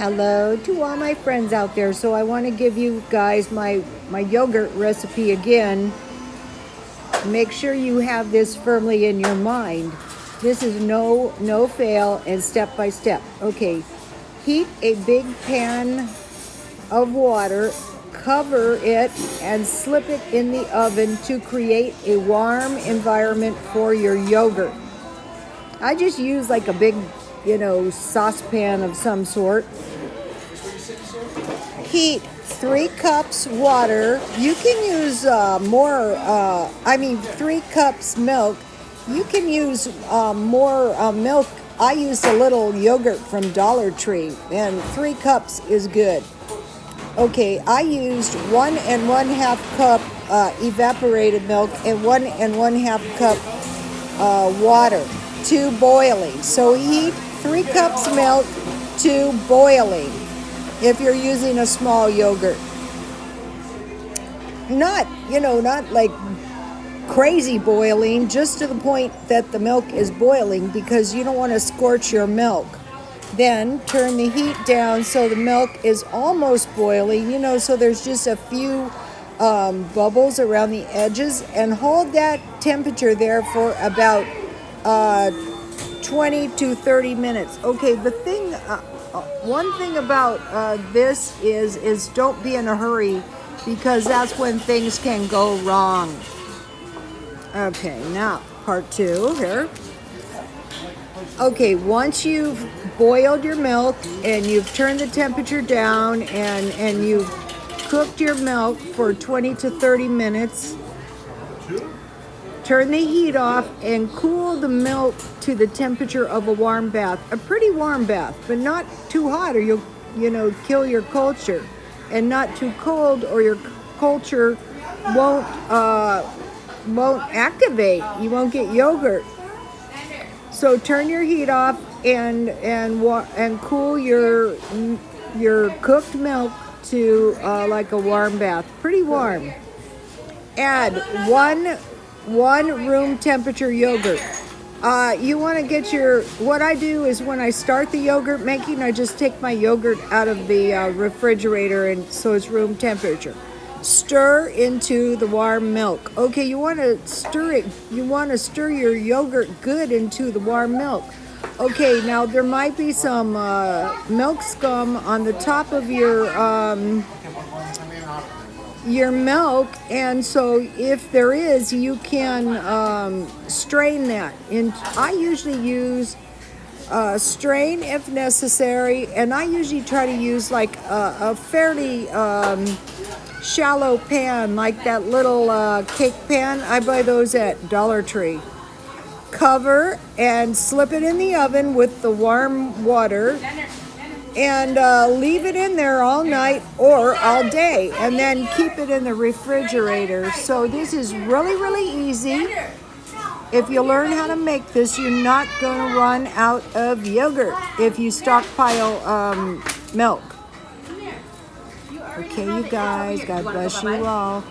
Hello to all my friends out there. So I want to give you guys my yogurt recipe again. Make sure you have this firmly in your mind. This is no fail and step by step. Okay, heat a big pan of water, cover it, and slip it in the oven to create a warm environment for your yogurt. I just use like a big, saucepan of some sort. Heat 3 cups water. You can use 3 cups milk. You can use more milk. I used a little yogurt from Dollar Tree, and 3 cups is good. Okay, I used 1 1/2 cup evaporated milk and 1 1/2 cup water to boiling. So heat 3 cups milk to boiling if you're using a small yogurt. Not like crazy boiling, just to the point that the milk is boiling, because you don't want to scorch your milk. Then turn the heat down so the milk is almost boiling, so there's just a few bubbles around the edges, and hold that temperature there for about 20 to 30 minutes. Okay, one thing about this is don't be in a hurry, because that's when things can go wrong. Okay, now part 2 here. Okay, once you've boiled your milk and you've turned the temperature down and you've cooked your milk for 20 to 30 minutes, turn the heat off and cool the milk to the temperature of a warm bath. A pretty warm bath, but not too hot or you'll kill your culture, and not too cold or your culture won't activate. You won't get yogurt. So turn your heat off and cool your cooked milk to like a warm bath, pretty warm. Add one room temperature yogurt. You want to get what I do is, when I start the yogurt making, I just take my yogurt out of the refrigerator, and so it's room temperature. Stir into the warm milk. Okay, you want to stir it. You want to stir your yogurt good into the warm milk. Okay, now there might be some milk scum on the top of your milk, and so if there is, you can strain that. And I usually use strain if necessary, and I usually try to use like a fairly shallow pan, like that little cake pan. I buy those at Dollar Tree. Cover and slip it in the oven with the warm water, and leave it in there all night or all day, and then keep it in the refrigerator. So this is really, really easy. If you learn how to make this, you're not going to run out of yogurt if you stockpile milk. Okay, you guys, God bless you all.